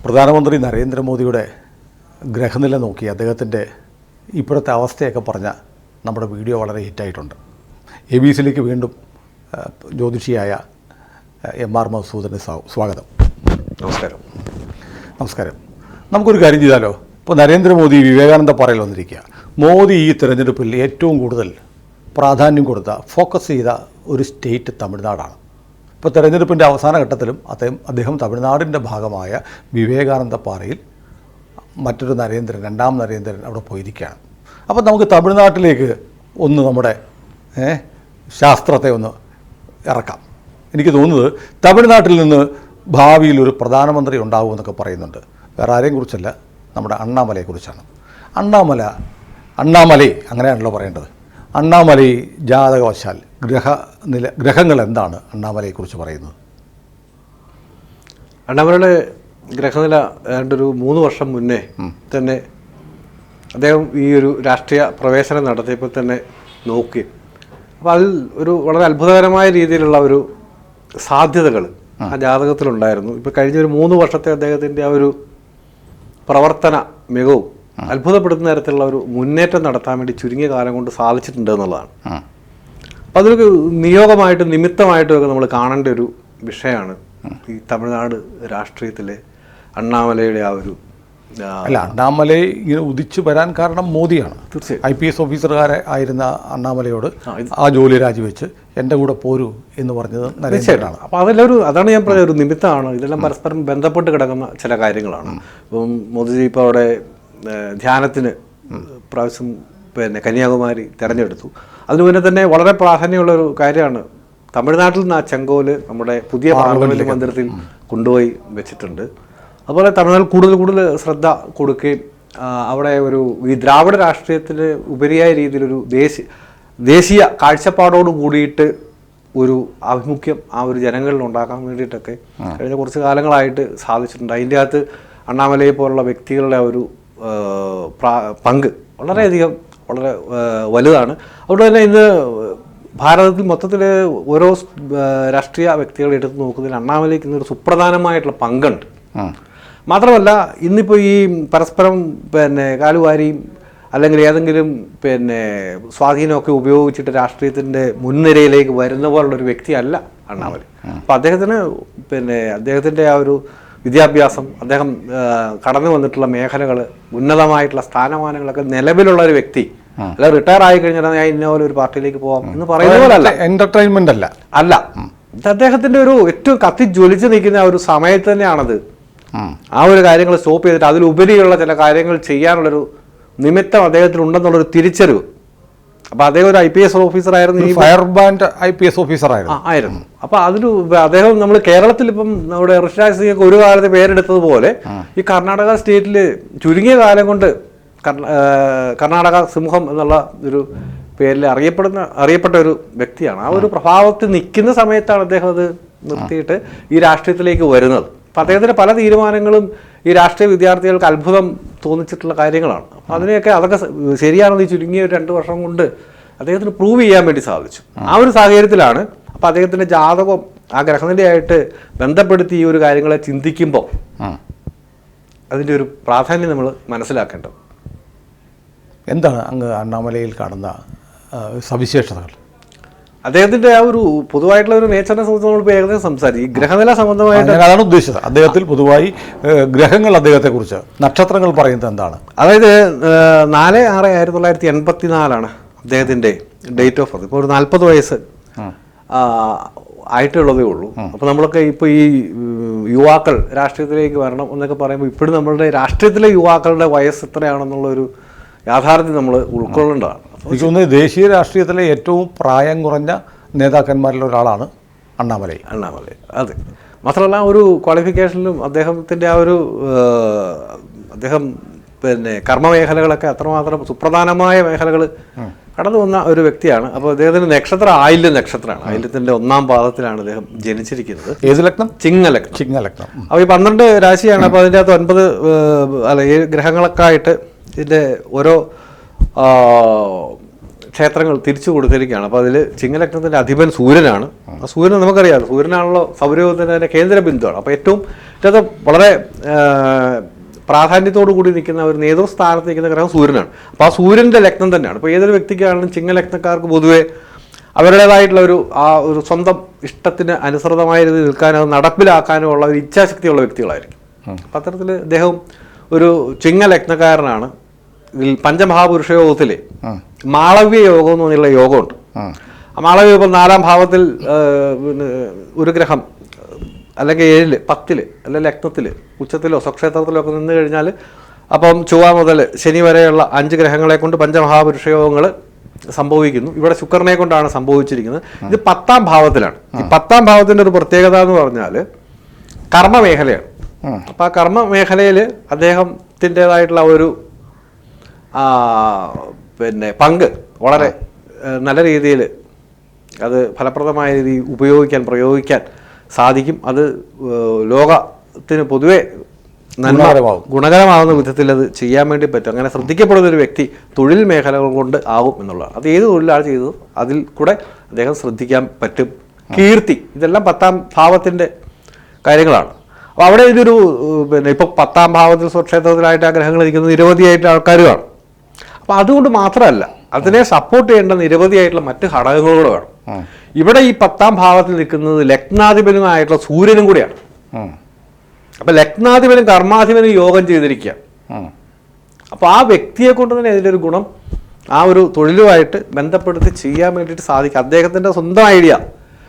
പ്രധാനമന്ത്രി നരേന്ദ്രമോദിയുടെ ഗ്രഹനില നോക്കി അദ്ദേഹത്തിൻ്റെ ഇപ്പോഴത്തെ അവസ്ഥയൊക്കെ പറഞ്ഞ നമ്മുടെ വീഡിയോ വളരെ ഹിറ്റായിട്ടുണ്ട്. ABC-ലേക്ക് വീണ്ടും ജ്യോതിഷിയായ MR മധുസൂദന് സ്വാഗതം. നമസ്കാരം. നമസ്കാരം. നമുക്കൊരു കാര്യം ചെയ്താലോ? ഇപ്പോൾ നരേന്ദ്രമോദി വിവേകാനന്ദ പാറയിൽ വന്നിരിക്കുക. മോദി ഈ തെരഞ്ഞെടുപ്പിൽ ഏറ്റവും കൂടുതൽ പ്രാധാന്യം കൊടുത്ത ഫോക്കസ് ചെയ്ത ഒരു സ്റ്റേറ്റ് തമിഴ്നാടാണ്. ഇപ്പോൾ തെരഞ്ഞെടുപ്പിൻ്റെ അവസാന ഘട്ടത്തിലും അദ്ദേഹം തമിഴ്നാടിൻ്റെ ഭാഗമായ വിവേകാനന്ദ പാറയിൽ മറ്റൊരു നരേന്ദ്രൻ, രണ്ടാം നരേന്ദ്രൻ അവിടെ പോയിരിക്കുകയാണ്. അപ്പോൾ നമുക്ക് തമിഴ്നാട്ടിലേക്ക് ഒന്ന് നമ്മുടെ ശാസ്ത്രത്തെ ഒന്ന് ഇറക്കാം. എനിക്ക് തോന്നുന്നത് തമിഴ്നാട്ടിൽ നിന്ന് ഭാവിയിൽ ഒരു പ്രധാനമന്ത്രി ഉണ്ടാകുമെന്നൊക്കെ പറയുന്നുണ്ട്. വേറെ ആരെയും കുറിച്ചല്ല, നമ്മുടെ അണ്ണാമലയെക്കുറിച്ചാണ്. അണ്ണാമലൈ അങ്ങനെയാണല്ലോ പറയേണ്ടത്. അണ്ണാമലൈ ജാതകവശാൽ ഗ്രഹങ്ങൾ എന്താണ് അണ്ണാമലയെക്കുറിച്ച് പറയുന്നത്? അണ്ണാമലയുടെ ഗ്രഹനില ഏതാണ്ടൊരു 3 വർഷം മുന്നേ തന്നെ അദ്ദേഹം ഈ ഒരു രാഷ്ട്രീയ പ്രവേശനം നടത്തിയപ്പോൾ തന്നെ നോക്കി. അപ്പോൾ അതിൽ ഒരു വളരെ അത്ഭുതകരമായ രീതിയിലുള്ള ഒരു സാധ്യതകൾ ആ ജാതകത്തിലുണ്ടായിരുന്നു. ഇപ്പോൾ കഴിഞ്ഞ ഒരു 3 വർഷത്തെ അദ്ദേഹത്തിൻ്റെ ആ ഒരു പ്രവർത്തന മികവും അത്ഭുതപ്പെടുത്തുന്ന തരത്തിലുള്ള ഒരു മുന്നേറ്റം നടത്താൻ വേണ്ടി ചുരുങ്ങിയ കാലം കൊണ്ട് സാധിച്ചിട്ടുണ്ട് എന്നുള്ളതാണ്. അപ്പോൾ അതൊരു നിയോഗമായിട്ടും നിമിത്തമായിട്ടും ഒക്കെ നമ്മൾ കാണേണ്ട ഒരു വിഷയമാണ് ഈ തമിഴ്നാട് രാഷ്ട്രീയത്തിലെ അണ്ണാമലയുടെ ആ ഒരു അണ്ണാമലൈ ഇങ്ങനെ ഉദിച്ചു വരാൻ കാരണം മോദിയാണ്. തീർച്ചയായും IPS ഓഫീസർകാരെ ആയിരുന്ന അണ്ണാമലയോട് ആ ജോലി രാജിവെച്ച് എൻ്റെ കൂടെ പോരൂ എന്ന് പറഞ്ഞത് നരേന്ദ്രനാണ്. അപ്പോൾ അതാണ് ഞാൻ പറഞ്ഞ ഒരു നിമിത്തമാണ്. ഇതെല്ലാം പരസ്പരം ബന്ധപ്പെട്ട് കിടക്കുന്ന ചില കാര്യങ്ങളാണ്. ഇപ്പം മോദിജി ഇപ്പോൾ അവിടെ ധ്യാനത്തിന് പ്രാവശ്യം കന്യാകുമാരി തിരഞ്ഞെടുത്തു. അതിനു മുന്നേ തന്നെ വളരെ പ്രാധാന്യമുള്ളൊരു കാര്യമാണ് തമിഴ്നാട്ടിൽ നിന്ന് ആ ചെങ്കോല് നമ്മുടെ പുതിയ പാർലമെന്റ് മന്ദിരത്തിൽ കൊണ്ടുപോയി വെച്ചിട്ടുണ്ട്. അതുപോലെ തമിഴ്നാട് കൂടുതൽ ശ്രദ്ധ കൊടുക്കുകയും അവിടെ ഈ ദ്രാവിഡ രാഷ്ട്രീയത്തിന് ഉപരിയായ രീതിയിലൊരു ദേശീയ കാഴ്ചപ്പാടോട് കൂടിയിട്ട് ഒരു ആഭിമുഖ്യം ആ ഒരു ജനങ്ങളിൽ ഉണ്ടാക്കാൻ വേണ്ടിയിട്ടൊക്കെ കഴിഞ്ഞ കുറച്ച് കാലങ്ങളായിട്ട് സാധിച്ചിട്ടുണ്ട്. അതിൻ്റെ അകത്ത് അണ്ണാമലയെ പോലുള്ള വ്യക്തികളുടെ ഒരു പങ്ക് വളരെ വലുതാണ്. അതുകൊണ്ട് തന്നെ ഇന്ന് ഭാരതത്തിൽ മൊത്തത്തിൽ ഓരോ രാഷ്ട്രീയ വ്യക്തികളെ എടുത്ത് നോക്കുന്നതിൽ അണ്ണാമലയ്ക്ക് ഇന്നൊരു സുപ്രധാനമായിട്ടുള്ള പങ്കുണ്ട്. മാത്രമല്ല ഇന്നിപ്പോൾ ഈ പരസ്പരം കാലുവാരിയും അല്ലെങ്കിൽ ഏതെങ്കിലും സ്വാധീനമൊക്കെ ഉപയോഗിച്ചിട്ട് രാഷ്ട്രീയത്തിൻ്റെ മുൻനിരയിലേക്ക് വരുന്ന പോലുള്ളൊരു വ്യക്തിയല്ല അണ്ണാമലൈ. അപ്പം അദ്ദേഹത്തിൻ്റെ ആ ഒരു വിദ്യാഭ്യാസം, അദ്ദേഹം കടന്നു വന്നിട്ടുള്ള മേഖലകൾ, ഉന്നതമായിട്ടുള്ള സ്ഥാനമാനങ്ങളൊക്കെ നിലവിലുള്ള ഒരു വ്യക്തി അല്ല റിട്ടയർ ആയി കഴിഞ്ഞാൽ ഞാൻ ഇന്ന പോലെ ഒരു പാർട്ടിയിലേക്ക് പോകാം എന്ന് പറയുന്ന പോലല്ല, എന്റർടൈൻമെന്റ് അല്ല. ഇത് അദ്ദേഹത്തിന്റെ ഒരു ഏറ്റവും കത്തിജ്വലിച്ച് നിൽക്കുന്ന ആ ഒരു സമയത്ത് തന്നെയാണത് ആ ഒരു കാര്യങ്ങൾ സ്റ്റോപ്പ് ചെയ്തിട്ട് അതിലുപരിയുള്ള ചില കാര്യങ്ങൾ ചെയ്യാനുള്ളൊരു നിമിത്തം അദ്ദേഹത്തിന് ഉണ്ടെന്നുള്ളൊരു തിരിച്ചറിവ്. അപ്പൊ അദ്ദേഹം ഒരു IPS ഓഫീസർ ആയിരുന്നു, ഫയർ ബാൻഡ് IPS ഓഫീസർ ആയിരുന്നു. അപ്പൊ അദ്ദേഹം നമ്മൾ കേരളത്തിൽ ഇപ്പം നമ്മുടെ ഋഷിരാജ് സിംഗ് ഒരു കാലത്ത് പേരെടുത്തതുപോലെ ഈ കർണാടക സ്റ്റേറ്റിൽ ചുരുങ്ങിയ കാലം കൊണ്ട് കർണാടക സിംഹം എന്നുള്ള ഒരു പേരിൽ അറിയപ്പെട്ട ഒരു വ്യക്തിയാണ്. ആ ഒരു പ്രഭാവത്തിൽ നിൽക്കുന്ന സമയത്താണ് അദ്ദേഹം അത് നിർത്തിയിട്ട് ഈ രാഷ്ട്രീയത്തിലേക്ക് വരുന്നത്. അപ്പം അദ്ദേഹത്തിൻ്റെ പല തീരുമാനങ്ങളും ഈ രാഷ്ട്രീയ വിദ്യാർത്ഥികൾക്ക് അത്ഭുതം തോന്നിച്ചിട്ടുള്ള കാര്യങ്ങളാണ്. അപ്പം അതൊക്കെ ശരിയാണെന്ന് ഈ ചുരുങ്ങിയ ഒരു 2 വർഷം കൊണ്ട് അദ്ദേഹത്തിന് പ്രൂവ് ചെയ്യാൻ വേണ്ടി സാധിച്ചു. ആ ഒരു സാഹചര്യത്തിലാണ് അപ്പം അദ്ദേഹത്തിൻ്റെ ജാതകം ആ ഗ്രഹനിലയായിട്ട് ബന്ധപ്പെടുത്തി ഈ ഒരു കാര്യങ്ങളെ ചിന്തിക്കുമ്പോൾ അതിൻ്റെ ഒരു പ്രാധാന്യം നമ്മൾ മനസ്സിലാക്കേണ്ടത്. എന്താണ് അങ്ങ് അണ്ണാമലയിൽ കാണുന്ന സവിശേഷതകൾ? അദ്ദേഹത്തിന്റെ ആ ഒരു പൊതുവായിട്ടുള്ള ഒരു നേച്ചറിനെ സംബന്ധിച്ച് നമ്മളിപ്പോൾ ഏകദേശം സംസാരിക്കും. ഈ ഗ്രഹനില സംബന്ധമായിട്ട് അതാണ് ഉദ്ദേശിച്ചത്. അദ്ദേഹത്തിൽ പൊതുവായി ഗ്രഹങ്ങൾ, അദ്ദേഹത്തെക്കുറിച്ച് നക്ഷത്രങ്ങൾ പറയുന്നത് എന്താണ്? അതായത് 4/6/1984 അദ്ദേഹത്തിന്റെ ഡേറ്റ് ഓഫ് ബർത്ത്. ഇപ്പോൾ ഒരു 40 വയസ്സ് ആയിട്ടുള്ളതേ ഉള്ളൂ. അപ്പോൾ നമ്മളൊക്കെ ഇപ്പോൾ ഈ യുവാക്കൾ രാഷ്ട്രീയത്തിലേക്ക് വരണം എന്നൊക്കെ പറയുമ്പോൾ ഇപ്പോഴും നമ്മളുടെ രാഷ്ട്രീയത്തിലെ യുവാക്കളുടെ വയസ്സ് എത്രയാണെന്നുള്ളൊരു യാഥാർത്ഥ്യം നമ്മൾ ഉൾക്കൊള്ളേണ്ടതാണ്. എനിക്ക് തോന്നുന്നത് ദേശീയ രാഷ്ട്രീയത്തിലെ ഏറ്റവും പ്രായം കുറഞ്ഞ നേതാക്കന്മാരിൽ ഒരാളാണ് അണ്ണാമലൈ. അതെ. മാത്രമല്ല ഒരു ക്വാളിഫിക്കേഷനിലും അദ്ദേഹത്തിൻ്റെ ആ ഒരു അദ്ദേഹം കർമ്മമേഖലകളൊക്കെ അത്രമാത്രം സുപ്രധാനമായ മേഖലകൾ കടന്നു വന്ന ഒരു വ്യക്തിയാണ്. അപ്പോൾ അദ്ദേഹത്തിൻ്റെ നക്ഷത്രം ആയില്യം നക്ഷത്രമാണ്. ആയില്യത്തിൻ്റെ 1-ാം പാദത്തിലാണ് അദ്ദേഹം ജനിച്ചിരിക്കുന്നത്. ഏത് ലഗ്നം? ചിങ്ങലഗ്നം. അപ്പോൾ ഈ 12 രാശിയാണ്. അപ്പോൾ അതിൻ്റെ അകത്ത് 9 7 ഗ്രഹങ്ങളൊക്കെ ആയിട്ട് ഇതിൻ്റെ ഓരോ ക്ഷേത്രങ്ങൾ തിരിച്ചു കൊടുത്തിരിക്കുകയാണ്. അപ്പോൾ അതിൽ ചിങ്ങലഗ്നത്തിൻ്റെ അധിപൻ സൂര്യനാണ്. ആ സൂര്യൻ നമുക്കറിയാം, സൂര്യനാണല്ലോ സൗരയൂഥത്തിൻ്റെ കേന്ദ്ര ബിന്ദുവാണ്. അപ്പോൾ ഏറ്റവും വളരെ പ്രാധാന്യത്തോടു കൂടി നിൽക്കുന്ന ഒരു നേതൃസ്ഥാനത്ത് നിൽക്കുന്ന ഗ്രഹം സൂര്യനാണ്. അപ്പോൾ ആ സൂര്യൻ്റെ ലഗ്നം തന്നെയാണ്. അപ്പോൾ ഏതൊരു വ്യക്തിക്കാണെങ്കിലും ചിങ്ങലഗ്നക്കാർക്ക് പൊതുവെ അവരുടേതായിട്ടുള്ള ഒരു സ്വന്തം ഇഷ്ടത്തിന് അനുസൃതമായ രീതിയിൽ നിൽക്കാനോ അത് നടപ്പിലാക്കാനോ ഉള്ള ഒരു ഇച്ഛാശക്തിയുള്ള വ്യക്തികളായിരിക്കും. അപ്പം അത്തരത്തിൽ അദ്ദേഹം ഒരു ചിങ്ങലഗ്നക്കാരനാണ്. ഇതിൽ പഞ്ചമഹാപുരുഷ യോഗത്തിൽ മാളവ്യ യോഗം എന്ന് പറഞ്ഞുള്ള യോഗമുണ്ട്. ആ മാളവ്യ ഇപ്പം 4-ാം ഭാവത്തിൽ ഒരു ഗ്രഹം അല്ലെങ്കിൽ 7-ൽ 10-ൽ അല്ലെങ്കിൽ ലഗ്നത്തിൽ ഉച്ചത്തിലോ സ്വക്ഷേത്രത്തിലോ ഒക്കെ നിന്ന് കഴിഞ്ഞാൽ അപ്പം ചൊവ്വ മുതൽ ശനി വരെയുള്ള 5 ഗ്രഹങ്ങളെ കൊണ്ട് പഞ്ചമഹാപുരുഷ യോഗങ്ങൾ സംഭവിക്കുന്നു. ഇവിടെ ശുക്രനെ കൊണ്ടാണ് സംഭവിച്ചിരിക്കുന്നത്. ഇത് 10-ാം ഭാവത്തിലാണ്. ഈ 10-ാം ഭാവത്തിൻ്റെ ഒരു പ്രത്യേകത എന്ന് പറഞ്ഞാൽ കർമ്മമേഖലയാണ്. അപ്പം ആ കർമ്മമേഖലയിൽ അദ്ദേഹത്തിൻ്റെതായിട്ടുള്ള ഒരു പങ്ക് വളരെ നല്ല രീതിയിൽ അത് ഫലപ്രദമായ രീതിയിൽ പ്രയോഗിക്കാൻ സാധിക്കും. അത് ലോകത്തിന് പൊതുവെ ഗുണകരമാകുന്ന വിധത്തിൽ അത് ചെയ്യാൻ വേണ്ടി പറ്റും. അങ്ങനെ ശ്രദ്ധിക്കപ്പെടുന്ന ഒരു വ്യക്തി തൊഴിൽ മേഖലകൾ കൊണ്ട് ആകും എന്നുള്ളതാണ്. അത് ഏത് തൊഴിലാണ് ചെയ്തത് അതിൽ കൂടെ അദ്ദേഹം ശ്രദ്ധിക്കാൻ പറ്റും. കീർത്തി, ഇതെല്ലാം 10-ാം ഭാവത്തിൻ്റെ കാര്യങ്ങളാണ്. അപ്പോൾ അവിടെ ഇതൊരു ഇപ്പോൾ 10-ാം ഭാവത്തിൽ സ്വക്ഷേത്രത്തിലായിട്ട് ആ ഗ്രഹങ്ങൾ ഇരിക്കുന്ന നിരവധിയായിട്ട് ആൾക്കാർ കാണും. അപ്പോൾ അതുകൊണ്ട് മാത്രമല്ല, അതിനെ സപ്പോർട്ട് ചെയ്യേണ്ട നിരവധിയായിട്ടുള്ള മറ്റ് ഘടകങ്ങളൂടെ വേണം. ഇവിടെ ഈ 10-ാം ഭാവത്തിൽ നിൽക്കുന്നത് ലഗ്നാധിപനുമായിട്ടുള്ള സൂര്യനും കൂടിയാണ്. അപ്പം ലഗ്നാധിപനും കർമാധിപനും യോഗം ചെയ്തിരിക്കുക. അപ്പോൾ ആ വ്യക്തിയെ കൊണ്ട് തന്നെ അതിലൊരു ഗുണം ആ ഒരു തൊഴിലുമായിട്ട് ബന്ധപ്പെടുത്തി ചെയ്യാൻ വേണ്ടിയിട്ട് സാധിക്കും. അദ്ദേഹത്തിൻ്റെ സ്വന്തം ഐഡിയ,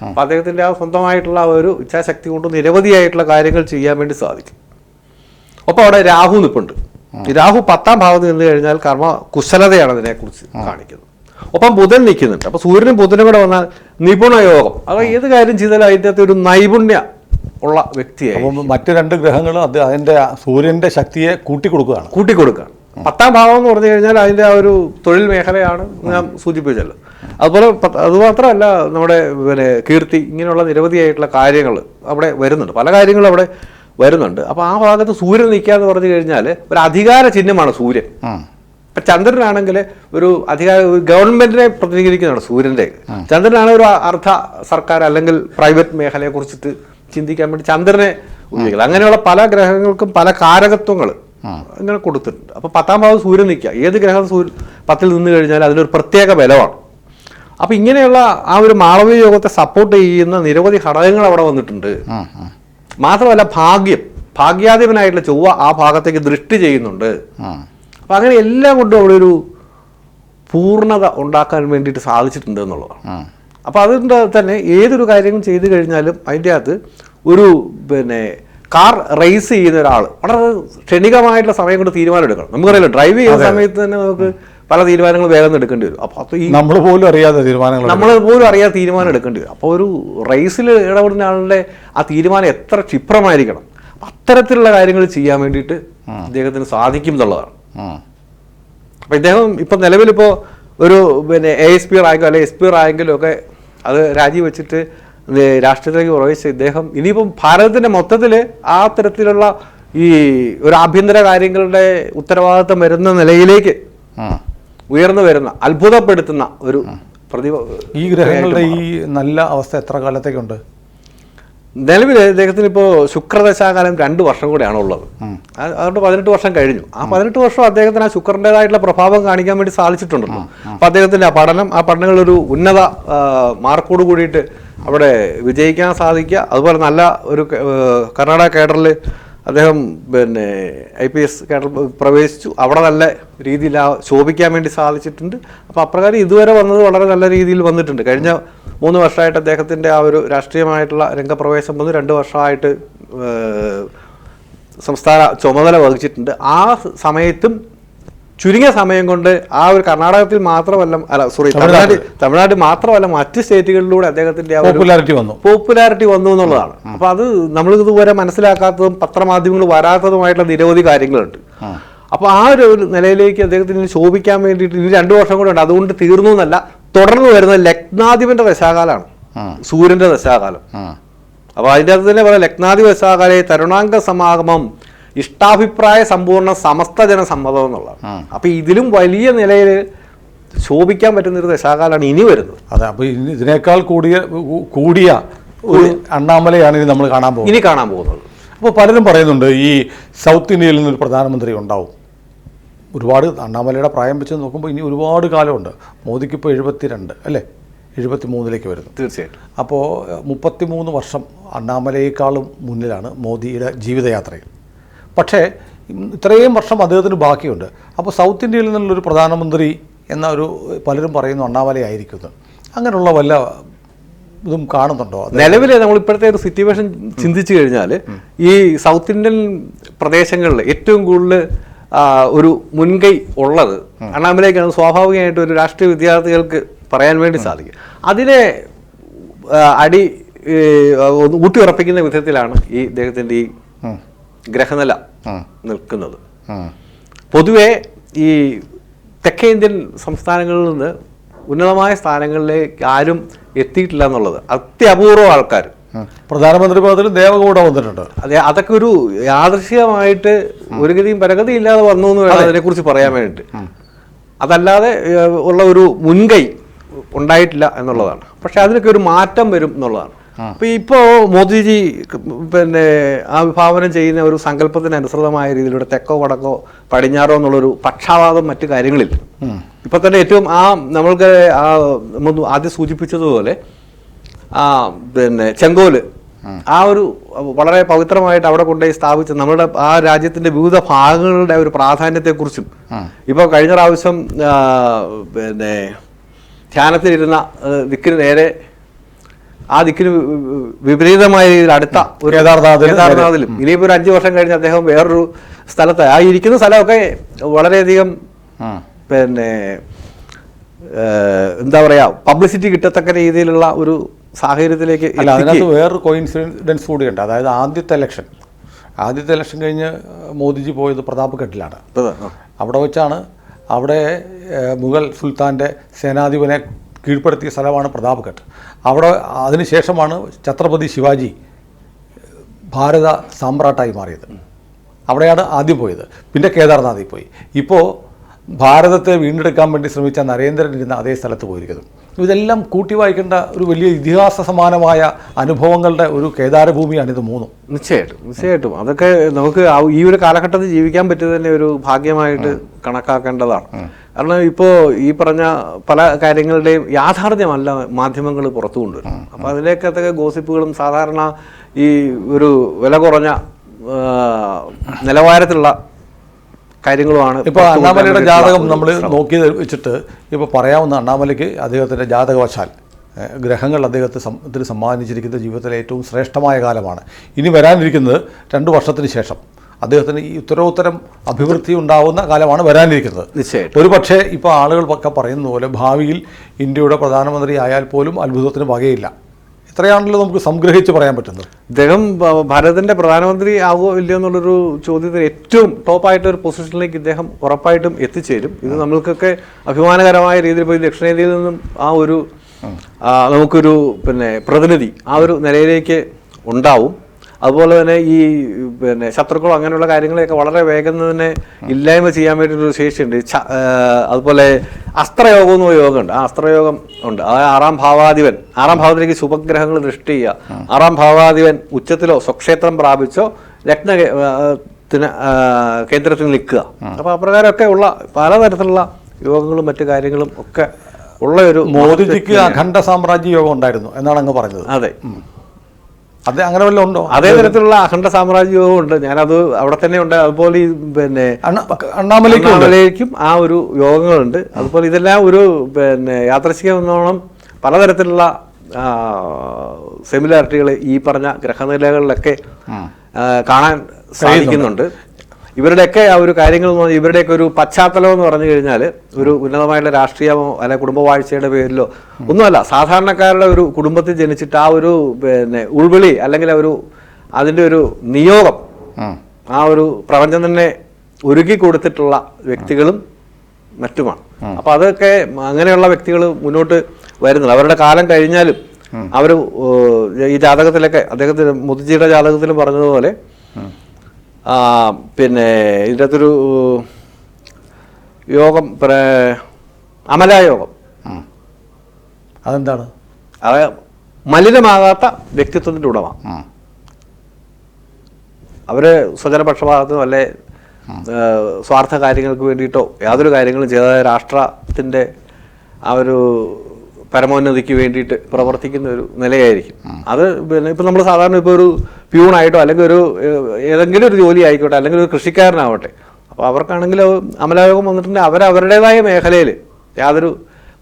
അപ്പം അദ്ദേഹത്തിൻ്റെ ആ സ്വന്തമായിട്ടുള്ള ഒരു ഇച്ഛാശക്തി കൊണ്ട് നിരവധിയായിട്ടുള്ള കാര്യങ്ങൾ ചെയ്യാൻ വേണ്ടി സാധിക്കും. ഒപ്പം അവിടെ രാഹു നിൽപ്പുണ്ട്. രാഹു 10-ാം ഭാവത്തിൽ നിന്ന് കഴിഞ്ഞാൽ കർമ്മ കുശലതയാണ് അതിനെക്കുറിച്ച് കാണിക്കുന്നത്. ഒപ്പം ബുധൻ നിൽക്കുന്നുണ്ട്. അപ്പോൾ സൂര്യനും ബുധനും കൂടെ വന്നാൽ നിപുണ യോഗം. അത് ഏത് കാര്യം ചെയ്താലും അതിൻ്റെ അകത്ത് ഒരു നൈപുണ്യ ഉള്ള വ്യക്തിയായി. മറ്റ് 2 ഗ്രഹങ്ങളും അതിൻ്റെ സൂര്യൻ്റെ ശക്തിയെ കൂട്ടിക്കൊടുക്കുകയാണ്. 10-ാം ഭാവം എന്ന് പറഞ്ഞു കഴിഞ്ഞാൽ അതിൻ്റെ ആ ഒരു തൊഴിൽ മേഖലയാണ് ഞാൻ സൂചിപ്പിച്ചല്ലോ. അതുപോലെ അതുമാത്രമല്ല, നമ്മുടെ കീർത്തി, ഇങ്ങനെയുള്ള നിരവധിയായിട്ടുള്ള കാര്യങ്ങൾ അവിടെ വരുന്നുണ്ട്. പല കാര്യങ്ങളും അവിടെ വരുന്നുണ്ട്. അപ്പോൾ ആ ഭാഗത്ത് സൂര്യൻ നിൽക്കുക എന്ന് പറഞ്ഞു കഴിഞ്ഞാൽ ഒരു അധികാര ചിഹ്നമാണ് സൂര്യൻ. ഇപ്പം ചന്ദ്രനാണെങ്കിൽ ഒരു ഗവൺമെന്റിനെ പ്രതിനിധീകരിക്കുന്നതാണ് സൂര്യൻ്റെ. ചന്ദ്രനാണ് ഒരു അർദ്ധ സർക്കാർ അല്ലെങ്കിൽ പ്രൈവറ്റ് മേഖലയെ കുറിച്ചിട്ട് ചിന്തിക്കാൻ വേണ്ടി ചന്ദ്രനെ ഉപയോഗിക്കുന്നത്. അങ്ങനെയുള്ള പല ഗ്രഹങ്ങൾക്കും പല കാരകത്വങ്ങൾ അങ്ങനെ കൊടുത്തിട്ടുണ്ട്. അപ്പോൾ 10-ാം ഭാവം സൂര്യൻ നിൽക്കുക. ഏത് ഗ്രഹം 10-ൽ നിന്ന് കഴിഞ്ഞാൽ അതിനൊരു പ്രത്യേക ബലമാണ്. അപ്പോൾ ഇങ്ങനെയുള്ള ആ ഒരു മാളവ്യ യോഗത്തെ സപ്പോർട്ട് ചെയ്യുന്ന നിരവധി ഘടകങ്ങൾ അവിടെ വന്നിട്ടുണ്ട്. മാത്രമല്ല ഭാഗ്യാധിപനായിട്ടുള്ള ചൊവ്വ ആ ഭാഗത്തേക്ക് ദൃഷ്ടി ചെയ്യുന്നുണ്ട്. അപ്പം അങ്ങനെ എല്ലാം കൊണ്ടും അവിടെ ഒരു പൂർണ്ണത ഉണ്ടാക്കാൻ വേണ്ടിയിട്ട് സാധിച്ചിട്ടുണ്ട് എന്നുള്ളതാണ്. അപ്പോൾ അതുകൊണ്ട് തന്നെ ഏതൊരു കാര്യവും ചെയ്തു കഴിഞ്ഞാലും അതിൻ്റെ അകത്ത് ഒരു കാർ റേസ് ചെയ്യുന്ന ഒരാൾ വളരെ ക്ഷണികമായിട്ടുള്ള സമയം കൊണ്ട് തീരുമാനം എടുക്കണം. നമുക്കറിയാലോ, ഡ്രൈവ് ചെയ്യുന്ന സമയത്ത് തന്നെ നമുക്ക് പല തീരുമാനങ്ങൾ വേഗം എടുക്കേണ്ടി വരും. അപ്പോൾ അത് നമ്മൾ പോലും അറിയാതെ തീരുമാനം എടുക്കേണ്ടി വരും. അപ്പോൾ ഒരു റേസിൽ ഇടപെടുന്ന ആളുടെ ആ തീരുമാനം എത്ര ക്ഷിപ്രമായിരിക്കണം. അത്തരത്തിലുള്ള കാര്യങ്ങൾ ചെയ്യാൻ വേണ്ടിയിട്ട് ഇദ്ദേഹത്തിന് സാധിക്കും എന്നുള്ളതാണ്. അപ്പം ഇദ്ദേഹം ഇപ്പം നിലവിലിപ്പോൾ ഒരു ASP റാങ്കോ അല്ലെങ്കിൽ SP റാങ്കിലും ഒക്കെ അത് രാജിവെച്ചിട്ട് രാഷ്ട്രീയത്തിലേക്ക് പ്രവേശിച്ച ഇദ്ദേഹം ഇനിയിപ്പം ഭാരതത്തിൻ്റെ മൊത്തത്തിൽ ആ തരത്തിലുള്ള ഈ ഒരു ആഭ്യന്തര കാര്യങ്ങളുടെ ഉത്തരവാദിത്വം വരുന്ന നിലയിലേക്ക് ഉയർന്നു വരുന്ന അത്ഭുതപ്പെടുത്തുന്ന ഒരു ഈ ഗ്രഹങ്ങളുടെ ഈ നല്ല അവസ്ഥ എത്ര കാലത്തേക്കുണ്ട്? നിലവിൽ അദ്ദേഹത്തിന് ഇപ്പോൾ ശുക്രദശാകാലം 2 വർഷം കൂടെയാണ് ഉള്ളത്. അതുകൊണ്ട് 18 വർഷം കഴിഞ്ഞു. ആ 18 വർഷം അദ്ദേഹത്തിന് ആ ശുക്രൻ്റെതായിട്ടുള്ള പ്രഭാവം കാണിക്കാൻ വേണ്ടി സാധിച്ചിട്ടുണ്ടല്ലോ. അപ്പോൾ അദ്ദേഹത്തിൻ്റെ ആ പഠനങ്ങളൊരു ഉന്നത മാർക്കോട് കൂടിയിട്ട് അവിടെ വിജയിക്കാൻ സാധിക്കുക. അതുപോലെ നല്ല ഒരു കർണാടക കേഡറിൽ അദ്ദേഹം IPS കേഡറിൽ പ്രവേശിച്ചു. അവിടെ നല്ല രീതിയിൽ ശോഭിക്കാൻ വേണ്ടി സാധിച്ചിട്ടുണ്ട്. അപ്പോൾ അപ്രകാരം ഇതുവരെ വന്നത് വളരെ നല്ല രീതിയിൽ വന്നിട്ടുണ്ട്. കഴിഞ്ഞ 3 വർഷമായിട്ട് അദ്ദേഹത്തിൻ്റെ ആ ഒരു രാഷ്ട്രീയമായിട്ടുള്ള രംഗപ്രവേശം വന്ന് 2 വർഷമായിട്ട് സംസ്ഥാന ചുമതല വഹിച്ചിട്ടുണ്ട്. ആ സമയത്തും ചുരുങ്ങിയ സമയം കൊണ്ട് ആ ഒരു കർണാടകത്തിൽ മാത്രമല്ല തമിഴ്നാട്ടിൽ മാത്രമല്ല മറ്റ് സ്റ്റേറ്റുകളിലൂടെ അദ്ദേഹത്തിൻ്റെ പോപ്പുലാരിറ്റി വന്നു എന്നുള്ളതാണ്. അപ്പോൾ അത് നമ്മളിതുവരെ മനസ്സിലാക്കാത്തതും പത്രമാധ്യമങ്ങൾ വരാത്തതുമായിട്ടുള്ള നിരവധി കാര്യങ്ങളുണ്ട്. അപ്പോൾ ആ ഒരു നിലയിലേക്ക് അദ്ദേഹത്തിന് ശോഭിക്കാൻ വേണ്ടിയിട്ട് ഇനി 2 വർഷം കൂടെ ഉണ്ട്. അതുകൊണ്ട് തീർന്നു എന്നല്ല, തുടർന്ന് വരുന്ന ലഗ്നാധിപന്റെ ദശാകാലമാണ് സൂര്യന്റെ ദശാകാലം. അപ്പോൾ അതിൻ്റെ അകത്ത് തന്നെ പറയാം, ലഗ്നാധിപ ദശാകാലേ തരുണാംഗ സമാഗമം ഇഷ്ടാഭിപ്രായ സമ്പൂർണ്ണ സമസ്ത ജനസമ്മതം എന്നുള്ളതാണ്. അപ്പം ഇതിലും വലിയ നിലയിൽ ശോഭിക്കാൻ പറ്റുന്നൊരു ദശാകാലമാണ് ഇനി വരുന്നത്. അതെ, അപ്പോൾ ഇതിനേക്കാൾ കൂടിയ ഒരു അണ്ണാമലയാണ് ഇനി നമ്മൾ കാണാൻ പോകുന്നത്. അപ്പോൾ പലരും പറയുന്നുണ്ട് ഈ സൗത്ത് ഇന്ത്യയിൽ നിന്നൊരു പ്രധാനമന്ത്രി ഉണ്ടാവും. ഒരുപാട് അണ്ണാമലയുടെ പ്രായം വെച്ച് നോക്കുമ്പോൾ ഇനി ഒരുപാട് കാലമുണ്ട്. മോദിക്ക് ഇപ്പോൾ 72 അല്ലേ, 73 വരുന്നു. തീർച്ചയായിട്ടും. അപ്പോൾ 33 വർഷം അണ്ണാമലയേക്കാളും മുന്നിലാണ് മോദിയുടെ ജീവിതയാത്രയിൽ. പക്ഷേ ഇത്രയും വർഷം അദ്ദേഹത്തിന് ബാക്കിയുണ്ട്. അപ്പോൾ സൗത്ത് ഇന്ത്യയിൽ നിന്നുള്ളൊരു പ്രധാനമന്ത്രി എന്ന പലരും പറയുന്നു അണ്ണാമലയായിരിക്കുന്നത്. അങ്ങനെയുള്ള വല്ല ഇതും കാണുന്നുണ്ടോ? നിലവിൽ നമ്മൾ ഇപ്പോഴത്തെ ഒരു സിറ്റുവേഷൻ ചിന്തിച്ചു കഴിഞ്ഞാൽ ഈ സൗത്ത് ഇന്ത്യൻ പ്രദേശങ്ങളിൽ ഏറ്റവും കൂടുതൽ ഒരു മുൻകൈ ഉള്ളത് അണ്ണാമലയ്ക്കാണ്. സ്വാഭാവികമായിട്ട് ഒരു രാഷ്ട്രീയ വിദ്യാർത്ഥികൾക്ക് പറയാൻ വേണ്ടി സാധിക്കും. അതിനെ ഊട്ടിയുറപ്പിക്കുന്ന വിധത്തിലാണ് ഈ ഇദ്ദേഹത്തിൻ്റെ ഈ ഗ്രഹനില നിൽക്കുന്നത്. പൊതുവെ ഈ തെക്കേ ഇന്ത്യൻ സംസ്ഥാനങ്ങളിൽ നിന്ന് ഉന്നതമായ സ്ഥാനങ്ങളിലേക്ക് ആരും എത്തിയിട്ടില്ല എന്നുള്ളത് അത്യപൂർവം ആൾക്കാർ. പ്രധാനമന്ത്രി പദത്തിൽ ദേവഗൗഡ വന്നിട്ടുണ്ട്. അതെ, അതൊക്കെ ഒരു യാദൃശ്ചികമായിട്ട് ഒരു ഗതിയും പരഗതി ഇല്ലാതെ വന്നു എന്ന് വേണം അതിനെക്കുറിച്ച് പറയാൻ വേണ്ടിയിട്ട്. അതല്ലാതെ ഉള്ള ഒരു മുൻകൈ ഉണ്ടായിട്ടില്ല എന്നുള്ളതാണ്. പക്ഷെ അതിനൊക്കെ ഒരു മാറ്റം വരും എന്നുള്ളതാണ്. അപ്പോൾ ഇപ്പോൾ മോദിജി ആ വിഭാവനം ചെയ്യുന്ന ഒരു സങ്കല്പത്തിന് അനുസൃതമായ രീതിയിലൂടെ തെക്കോ വടക്കോ പടിഞ്ഞാറോ എന്നുള്ളൊരു പക്ഷാപാതം മറ്റു കാര്യങ്ങളിൽ ഇപ്പൊ തന്നെ ഏറ്റവും നമ്മൾക്ക് ആദ്യം സൂചിപ്പിച്ചതുപോലെ ചെങ്കോല് ഒരു വളരെ പവിത്രമായിട്ട് അവിടെ കൊണ്ടുപോയി സ്ഥാപിച്ച് നമ്മുടെ ആ രാജ്യത്തിന്റെ വിവിധ ഭാഗങ്ങളുടെ ഒരു പ്രാധാന്യത്തെക്കുറിച്ചും ഇപ്പൊ കഴിഞ്ഞ പ്രാവശ്യം ധ്യാനത്തിലിരുന്ന ദിക്കിന് നേരെ ആ ദിക്കിന് വിപരീതമായ രീതിയിൽ അടുത്ത ഒരു കേദാർനാഥിലും ഇനിയിപ്പോ ഒരു 5 വർഷം കഴിഞ്ഞ് അദ്ദേഹം വേറൊരു സ്ഥലത്ത് ഇരിക്കുന്ന സ്ഥലമൊക്കെ വളരെയധികം എന്താ പറയാ പബ്ലിസിറ്റി കിട്ടത്തക്ക രീതിയിലുള്ള ഒരു സാഹചര്യത്തിലേക്ക്. അതിനകത്ത് വേറൊരു കോയിൻസിഡൻസ് കൂടിയുണ്ട്. അതായത് ആദ്യത്തെ ഇലക്ഷൻ കഴിഞ്ഞ് മോദിജി പോയത് പ്രതാപ്ഗഡിലാണ്. അവിടെ വെച്ചാണ് അവിടെ മുഗൾ സുൽത്താൻ്റെ സേനാധിപനെ കീഴ്പ്പെടുത്തിയ സ്ഥലമാണ് പ്രതാപ്ഗഡ്. അവിടെ അതിനുശേഷമാണ് ഛത്രപതി ശിവാജി ഭാരത സാമ്രാട്ടായി മാറിയത്. അവിടെയാണ് ആദ്യം പോയത്. പിന്നെ കേദാർനാഥിൽ പോയി. ഇപ്പോൾ ഭാരതത്തെ വീണ്ടെടുക്കാൻ വേണ്ടി ശ്രമിച്ച നരേന്ദ്രൻ ഇരുന്ന അതേ സ്ഥലത്ത് പോയിരിക്കുന്നു. ഇതെല്ലാം കൂട്ടി വായിക്കേണ്ട ഒരു വലിയ ഇതിഹാസ സമാനമായ അനുഭവങ്ങളുടെ ഒരു കേദാരഭൂമിയാണിത് മൂന്നും. തീർച്ചയായിട്ടും അതൊക്കെ നമുക്ക് ഈ ഒരു കാലഘട്ടത്തിൽ ജീവിക്കാൻ പറ്റിയത് തന്നെ ഒരു ഭാഗ്യമായിട്ട് കണക്കാക്കേണ്ടതാണ്. കാരണം ഇപ്പോൾ ഈ പറഞ്ഞ പല കാര്യങ്ങളുടെയും യാഥാർത്ഥ്യമല്ല മാധ്യമങ്ങൾ പുറത്തു കൊണ്ടുവരും. അപ്പോൾ അതിലേക്കത്തൊക്കെ ഗോസിപ്പുകളും സാധാരണ ഈ ഒരു വില കുറഞ്ഞ നിലവാരത്തിലുള്ള കാര്യങ്ങളുമാണ്. ഇപ്പോൾ അണ്ണാമലയുടെ ജാതകം നമ്മൾ നോക്കി വെച്ചിട്ട് ഇപ്പോൾ പറയാവുന്ന അണ്ണാമലയ്ക്ക് അദ്ദേഹത്തിൻ്റെ ജാതകവശാൽ ഗ്രഹങ്ങൾ അദ്ദേഹത്തിന് സമ്മാനിച്ചിരിക്കുന്ന ജീവിതത്തിലെ ഏറ്റവും ശ്രേഷ്ഠമായ കാലമാണ്. ഇനി വരാനിരിക്കുന്നത് 2 വർഷത്തിന് ശേഷം അദ്ദേഹത്തിന് ഈ ഉത്തരോത്തരം അഭിവൃദ്ധി ഉണ്ടാവുന്ന കാലമാണ് വരാനിരിക്കുന്നത്. ഒരു പക്ഷേ ഇപ്പോൾ ആളുകളൊക്കെ പറയുന്ന പോലെ ഭാവിയിൽ ഇന്ത്യയുടെ പ്രധാനമന്ത്രി ആയാൽ പോലും അത്ഭുതത്തിന് വകയില്ല. ഇത്രയാണല്ലോ നമുക്ക് സംഗ്രഹിച്ച് പറയാൻ പറ്റുന്നത്. അദ്ദേഹം ഭാരതത്തിൻ്റെ പ്രധാനമന്ത്രി ആവുമോ ഇല്ലയോ എന്നുള്ളൊരു ചോദ്യത്തിന് ഏറ്റവും ടോപ്പായിട്ടൊരു പൊസിഷനിലേക്ക് ഇദ്ദേഹം ഉറപ്പായിട്ടും എത്തിച്ചേരും. ഇത് നമ്മൾക്കൊക്കെ അഭിമാനകരമായ രീതിയിൽ പോയി ദക്ഷിണേന്ത്യയിൽ നിന്നും നമുക്കൊരു പ്രതിനിധി ഒരു നിലയിലേക്ക് ഉണ്ടാവും. അതുപോലെ തന്നെ ഈ ശത്രുക്കളോ അങ്ങനെയുള്ള കാര്യങ്ങളെയൊക്കെ വളരെ വേഗം തന്നെ ഇല്ലായ്മ ചെയ്യാൻ വേണ്ടിയിട്ടൊരു ശേഷിയുണ്ട്. അതുപോലെ അസ്ത്രയോഗം എന്ന യോഗമുണ്ട്. ആ അസ്ത്രയോഗം ഉണ്ട്. അതായത് 6ാം ഭാവത്തിലേക്ക് ശുഭഗ്രഹങ്ങൾ ദൃഷ്ടി ചെയ്യുക. 6ാം ഭാവാധിപൻ ഉച്ചത്തിലോ സ്വക്ഷേത്രം പ്രാപിച്ചോ കേന്ദ്രത്തിൽ നിൽക്കുക. അപ്പോൾ അപ്രകാരമൊക്കെ ഉള്ള പലതരത്തിലുള്ള യോഗങ്ങളും മറ്റു കാര്യങ്ങളും ഒക്കെ ഉള്ള ഒരു മോദിജിക്ക് അഖണ്ഡ സാമ്രാജ്യ യോഗം ഉണ്ടായിരുന്നു എന്നാണ് അങ്ങ് പറഞ്ഞത്. അതെ, അത് അങ്ങനെ വല്ലതും ഉണ്ടോ? അതേ തരത്തിലുള്ള അഖണ്ഡ സാമ്രാജ്യവും ഉണ്ട്. ഞാനത് അവിടെ തന്നെ ഉണ്ട്. അതുപോലെ ഈ അണ്ണാമലയ്ക്കും ആ ഒരു യോഗങ്ങളുണ്ട്. അതുപോലെ ഇതെല്ലാം ഒരു യാദൃശ്ചികമെന്നോണം പലതരത്തിലുള്ള സിമിലാരിറ്റികൾ ഈ പറഞ്ഞ ഗ്രഹനിലകളിലൊക്കെ കാണാൻ സാധിക്കുന്നുണ്ട്. ഇവരുടെയൊക്കെ ആ ഒരു കാര്യങ്ങൾ ഇവരുടെയൊക്കെ ഒരു പശ്ചാത്തലം എന്ന് പറഞ്ഞു കഴിഞ്ഞാൽ ഒരു ഉന്നതമായിട്ടുള്ള രാഷ്ട്രീയമോ അല്ലെ കുടുംബവാഴ്ചയുടെ പേരിലോ ഒന്നുമല്ല. സാധാരണക്കാരുടെ ഒരു കുടുംബത്തിൽ ജനിച്ചിട്ട് ആ ഒരു ഉൾവിളി അല്ലെങ്കിൽ അതിൻ്റെ ഒരു നിയോഗം ആ ഒരു പ്രപഞ്ചം തന്നെ ഒരുക്കി കൊടുത്തിട്ടുള്ള വ്യക്തികളും മറ്റുമാണ്. അപ്പോൾ അതൊക്കെ അങ്ങനെയുള്ള വ്യക്തികൾ മുന്നോട്ട് വരുന്നത്. അവരുടെ കാലം കഴിഞ്ഞാലും അവർ ഈ ജാതകത്തിലൊക്കെ അദ്ദേഹത്തിന് മോദിജിയുടെ ജാതകത്തിൽ പറഞ്ഞതുപോലെ ഇതിൻ്റെ അകത്തൊരു യോഗം അമലായോഗം. അതെന്താണ്? അത് മലിനമാകാത്ത വ്യക്തിത്വത്തിൻ്റെ ഉടമ. അവർ സ്വജനപക്ഷപാതത്തിനോ അല്ലെ സ്വാർത്ഥ കാര്യങ്ങൾക്ക് വേണ്ടിയിട്ടോ യാതൊരു കാര്യങ്ങളും ചെയ്താൽ രാഷ്ട്രത്തിൻ്റെ ആ ഒരു പരമോന്നതിക്ക് വേണ്ടിയിട്ട് പ്രവർത്തിക്കുന്ന ഒരു നിലയായിരിക്കും അത്. പിന്നെ ഇപ്പം നമ്മൾ സാധാരണ ഇപ്പോൾ ഒരു പ്യൂണായിട്ടോ അല്ലെങ്കിൽ ഒരു ഏതെങ്കിലും ഒരു ജോലി ആയിക്കോട്ടെ, അല്ലെങ്കിൽ ഒരു കൃഷിക്കാരനാവട്ടെ, അപ്പോൾ അവർക്കാണെങ്കിൽ അമലായോഗം വന്നിട്ടുണ്ടെങ്കിൽ അവരവരുടേതായ മേഖലയിൽ യാതൊരു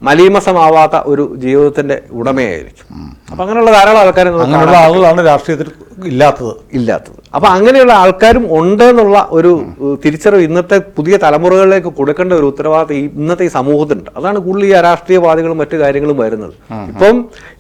മലീമസമാവാത്ത ഒരു ജീവിതത്തിൻ്റെ ഉടമയായിരിക്കും. അപ്പം അങ്ങനെയുള്ള ധാരാളം അങ്ങനെയുള്ള ആളുകളാണ് രാഷ്ട്രീയത്തിൽ ഇല്ലാത്തത്. അപ്പം അങ്ങനെയുള്ള ആൾക്കാരും ഉണ്ട് എന്നുള്ള ഒരു തിരിച്ചറിവ് ഇന്നത്തെ പുതിയ തലമുറകളിലേക്ക് കൊടുക്കേണ്ട ഒരു ഉത്തരവാദിത്തം ഇന്നത്തെ ഈ സമൂഹത്തിനുണ്ട്. അതാണ് കൂടുതൽ ഈ അരാഷ്ട്രീയവാദികളും മറ്റു കാര്യങ്ങളും വരുന്നത്. ഇപ്പം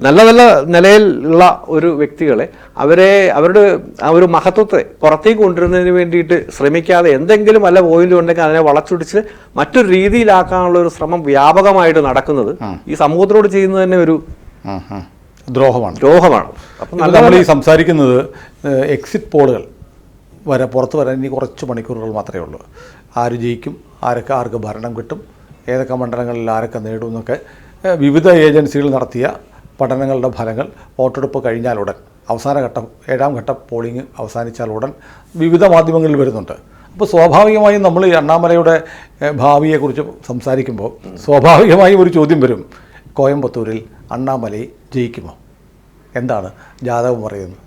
നല്ല നല്ല നിലയിലുള്ള ഒരു വ്യക്തികളെ അവരുടെ ആ ഒരു മഹത്വത്തെ പുറത്തേക്ക് കൊണ്ടുവരുന്നതിന് വേണ്ടിയിട്ട് ശ്രമിക്കാതെ എന്തെങ്കിലും വല്ല പോയിന്റ് ഉണ്ടെങ്കിൽ അതിനെ വളച്ചൊടിച്ച് മറ്റൊരു രീതിയിലാക്കാനുള്ള ഒരു ശ്രമം വ്യാപകമായിട്ട് നടക്കുന്നത് ഈ സമൂഹത്തിനോട് ചെയ്യുന്നത് തന്നെ ഒരു ദ്രോഹമാണ്. അപ്പം നമ്മൾ ഈ സംസാരിക്കുന്നത് എക്സിറ്റ് പോളുകൾ പുറത്ത് വരാൻ ഇനി കുറച്ച് മണിക്കൂറുകൾ മാത്രമേ ഉള്ളൂ. ആര് ജയിക്കും, ആർക്ക് ഭരണം കിട്ടും, ഏതൊക്കെ മണ്ഡലങ്ങളിൽ ആരൊക്കെ നേടും എന്നൊക്കെ വിവിധ ഏജൻസികൾ നടത്തിയ പഠനങ്ങളുടെ ഫലങ്ങൾ വോട്ടെടുപ്പ് കഴിഞ്ഞാലുടൻ അവസാന ഘട്ടം 7ാം ഘട്ട പോളിംഗ് അവസാനിച്ചാലുടൻ വിവിധ മാധ്യമങ്ങളിൽ വരുന്നുണ്ട്. അപ്പോൾ സ്വാഭാവികമായും നമ്മൾ ഈ അണ്ണാമലയുടെ ഭാവിയെക്കുറിച്ച് സംസാരിക്കുമ്പോൾ സ്വാഭാവികമായും ഒരു ചോദ്യം വരും, കോയമ്പത്തൂരിൽ അണ്ണാമലൈ ജയിക്കുമോ? എന്താണ് ജാതകം പറയുന്നത്?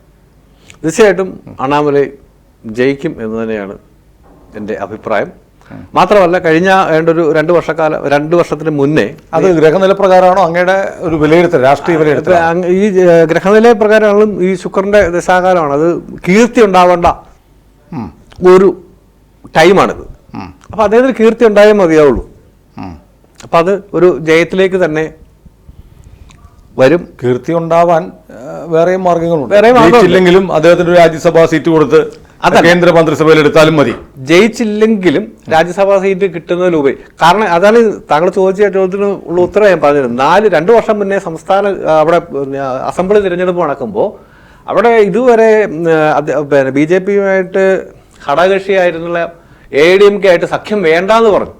തീർച്ചയായിട്ടും അണ്ണാമലൈ ജയിക്കും എന്ന് തന്നെയാണ് എൻ്റെ അഭിപ്രായം. മാത്രമല്ല കഴിഞ്ഞ ഒരു 2 വർഷത്തിന് മുന്നേ അത് ഗ്രഹനില പ്രകാരമാണോ അങ്ങയുടെ ഒരു വിലയിരുത്തൽ, രാഷ്ട്രീയ വിലയിരുത്തൽ? ഈ ഗ്രഹനില പ്രകാരമാണെങ്കിലും ഈ ശുക്രന്റെ ദശാകാലമാണ്. അത് കീർത്തി ഉണ്ടാവേണ്ട ഒരു ടൈമാണിത്. അപ്പം അദ്ദേഹത്തിന് കീർത്തി ഉണ്ടായേ മതിയാവുള്ളൂ. അപ്പം അത് ഒരു ജയത്തിലേക്ക് തന്നെ വരും. കീർത്തി ഉണ്ടാവാൻ വേറെയും മാർഗങ്ങളുണ്ട്. ജയിച്ചില്ലെങ്കിലും അദ്ദേഹത്തിന് രാജ്യസഭാ സീറ്റ് കൊടുത്ത് കേന്ദ്ര മന്ത്രിസഭയിൽ എടുത്താലും മതി. ജയിച്ചില്ലെങ്കിലും രാജ്യസഭാ സീറ്റ് കിട്ടുന്നതിലുപരി, കാരണം അതാണ് താങ്കൾ ചോദിച്ച ചോദ്യത്തിന് ഉള്ള ഉത്തരം ഞാൻ പറഞ്ഞത്. 2 വർഷം മുന്നേ സംസ്ഥാന അവിടെ അസംബ്ലി തിരഞ്ഞെടുപ്പ് നടക്കുമ്പോൾ അവിടെ ഇതുവരെ പിന്നെ BJP-യുമായിട്ട് ഘടകകക്ഷിയായിരുന്നുള്ള AIADMK ആയിട്ട് സഖ്യം വേണ്ടാന്ന് പറഞ്ഞു.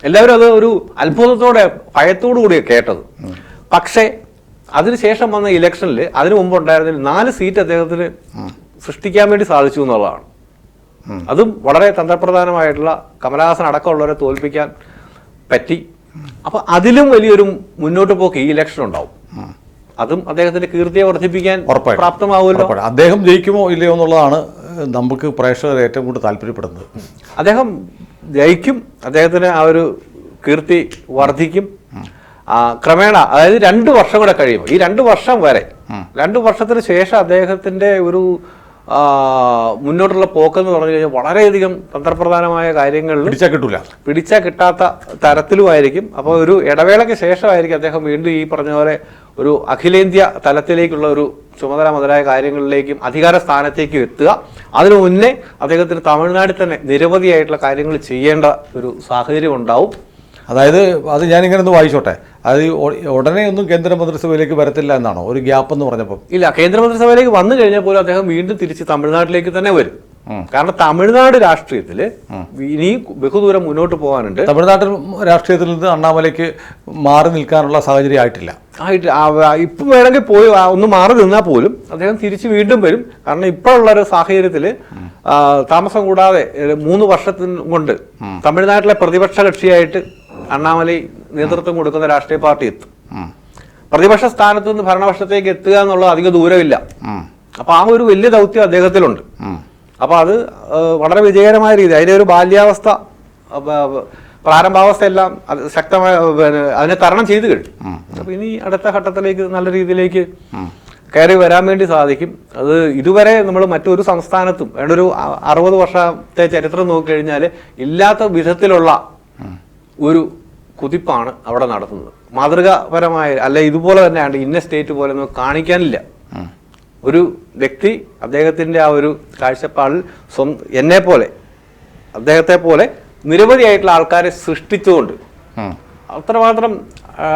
എല്ലാവരും അത് ഒരു അത്ഭുതത്തോടെ ഭയത്തോടു കൂടിയാണ് കേട്ടത്. പക്ഷേ അതിനുശേഷം വന്ന ഇലക്ഷനിൽ അതിനു മുമ്പ് ഉണ്ടായിരുന്നതിൽ 4 സീറ്റ് അദ്ദേഹത്തിന് സൃഷ്ടിക്കാൻ വേണ്ടി സാധിച്ചു എന്നുള്ളതാണ്. അതും വളരെ തന്ത്രപ്രധാനമായിട്ടുള്ള കമലഹാസൻ അടക്കമുള്ളവരെ തോൽപ്പിക്കാൻ പറ്റി. അപ്പം അതിലും വലിയൊരു മുന്നോട്ട് പോക്ക് ഈ ഇലക്ഷൻ ഉണ്ടാവും. അതും അദ്ദേഹത്തിന്റെ കീർത്തിയെ വർദ്ധിപ്പിക്കാൻ പ്രാപ്തമാവുമല്ലോ. അദ്ദേഹം ജയിക്കുമോ ഇല്ലയോ എന്നുള്ളതാണ് നമുക്ക് പ്രേക്ഷകർ ഏറ്റവും കൂടുതൽ താല്പര്യപ്പെടുന്നത്. അദ്ദേഹം ജയിക്കും. അദ്ദേഹത്തിന് ആ ഒരു കീർത്തി വർദ്ധിക്കും ക്രമേണ. അതായത് 2 വർഷം കൂടെ കഴിയുമ്പോൾ, ഈ 2 വർഷം വരെ, 2 വർഷത്തിന് ശേഷം അദ്ദേഹത്തിന്റെ ഒരു മുന്നോട്ടുള്ള പോക്കെന്ന് പറഞ്ഞു കഴിഞ്ഞാൽ വളരെയധികം തന്ത്രപ്രധാനമായ കാര്യങ്ങളിൽ പിടിച്ചാൽ കിട്ടാത്ത തരത്തിലുമായിരിക്കും. അപ്പോൾ ഒരു ഇടവേളയ്ക്ക് ശേഷമായിരിക്കും അദ്ദേഹം വീണ്ടും ഈ പറഞ്ഞ പോലെ ഒരു അഖിലേന്ത്യാ തലത്തിലേക്കുള്ള ഒരു ചുമതല മുതലായ കാര്യങ്ങളിലേക്കും അധികാര സ്ഥാനത്തേക്കും എത്തുക. അതിനു മുന്നേ അദ്ദേഹത്തിന് തമിഴ്നാട്ടിൽ തന്നെ നിരവധിയായിട്ടുള്ള കാര്യങ്ങൾ ചെയ്യേണ്ട ഒരു സാഹചര്യം ഉണ്ടാവും. അതായത് അത് ഞാനിങ്ങനെ ഒന്ന് വായിച്ചോട്ടെ. അത് ഉടനെ ഒന്നും കേന്ദ്ര മന്ത്രിസഭയിലേക്ക് വരത്തില്ല എന്നാണോ ഒരു ഗ്യാപ്പ് എന്ന് പറഞ്ഞപ്പോൾ? ഇല്ല, കേന്ദ്ര മന്ത്രിസഭയിലേക്ക് വന്നു കഴിഞ്ഞാൽ പോലും അദ്ദേഹം വീണ്ടും തിരിച്ച് തമിഴ്നാട്ടിലേക്ക് തന്നെ വരും. കാരണം തമിഴ്നാട് രാഷ്ട്രീയത്തിൽ ഇനി ബഹുദൂരം മുന്നോട്ട് പോകാനുണ്ട്. തമിഴ്നാട്ടിൽ രാഷ്ട്രീയത്തിൽ നിന്ന് അണ്ണാമലയ്ക്ക് മാറി നിൽക്കാനുള്ള സാഹചര്യം ആയിട്ടില്ല. ഇപ്പം വേണമെങ്കിൽ പോയി ഒന്ന് മാറി നിന്നാൽ പോലും അദ്ദേഹം തിരിച്ച് വീണ്ടും വരും. കാരണം ഇപ്പോഴുള്ള ഒരു സാഹചര്യത്തിൽ താമസം കൂടാതെ 3 വർഷത്തിന് കൊണ്ട് തമിഴ്നാട്ടിലെ പ്രതിപക്ഷ കക്ഷിയായിട്ട് അണ്ണാമലൈ നേതൃത്വം കൊടുക്കുന്ന രാഷ്ട്രീയ പാർട്ടി എത്തും. പ്രതിപക്ഷ സ്ഥാനത്ത് നിന്ന് ഭരണപക്ഷത്തേക്ക് എത്തുക എന്നുള്ളത് അധിക ദൂരമില്ല. അപ്പൊ ആ ഒരു വലിയ ദൗത്യം അദ്ദേഹത്തിലുണ്ട്. അപ്പൊ അത് വളരെ വിജയകരമായ രീതി, അതിന്റെ ഒരു ബാല്യാവസ്ഥ, പ്രാരംഭാവസ്ഥ എല്ലാം ശക്തമായ അതിനെ തരണം ചെയ്തു കഴിഞ്ഞു. അപ്പൊ ഇനി അടുത്ത ഘട്ടത്തിലേക്ക് നല്ല രീതിയിലേക്ക് കയറി വരാൻ വേണ്ടി സാധിക്കും. അത് ഇതുവരെ നമ്മൾ മറ്റൊരു സംസ്ഥാനത്തും ഒരു 60 വർഷത്തെ ചരിത്രം നോക്കിക്കഴിഞ്ഞാൽ ഇല്ലാത്ത വിധത്തിലുള്ള ഒരു കുതിപ്പാണ് അവിടെ നടത്തുന്നത്. മാതൃകാപരമായ അല്ല, ഇതുപോലെ തന്നെയാണ് ഇന്ന സ്റ്റേറ്റ് പോലെ ഒന്നും കാണിക്കാനില്ല. ഒരു വ്യക്തി അദ്ദേഹത്തിന്റെ ആ ഒരു കാഴ്ചപ്പാടിൽ എന്നെ പോലെ അദ്ദേഹത്തെ പോലെ നിരവധിയായിട്ടുള്ള ആൾക്കാരെ സൃഷ്ടിച്ചുകൊണ്ട് അത്രമാത്രം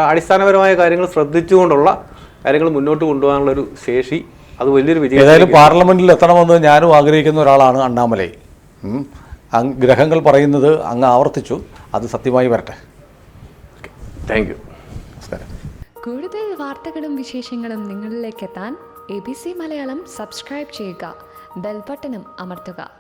അടിസ്ഥാനപരമായ കാര്യങ്ങൾ ശ്രദ്ധിച്ചുകൊണ്ടുള്ള കാര്യങ്ങൾ മുന്നോട്ട് കൊണ്ടുപോകാനുള്ള ഒരു ശേഷി, അത് വലിയൊരു വിജയം. ഏതായാലും പാർലമെന്റിൽ എത്തണമെന്ന് ഞാനും ആഗ്രഹിക്കുന്ന ഒരാളാണ് അണ്ണാമലൈ. ഗ്രഹങ്ങൾ പറയുന്നത് അങ്ങ് ആവർത്തിച്ചു, അത് സത്യമായി വരട്ടെ. Thank you. നമസ്കാരം. കൂടുതൽ വാർത്തകളും വിശേഷങ്ങളും നിങ്ങളിലേക്ക് എത്താൻ ABC മലയാളം സബ്സ്ക്രൈബ് ചെയ്യുക, ബെൽ ബട്ടണും അമർത്തുക.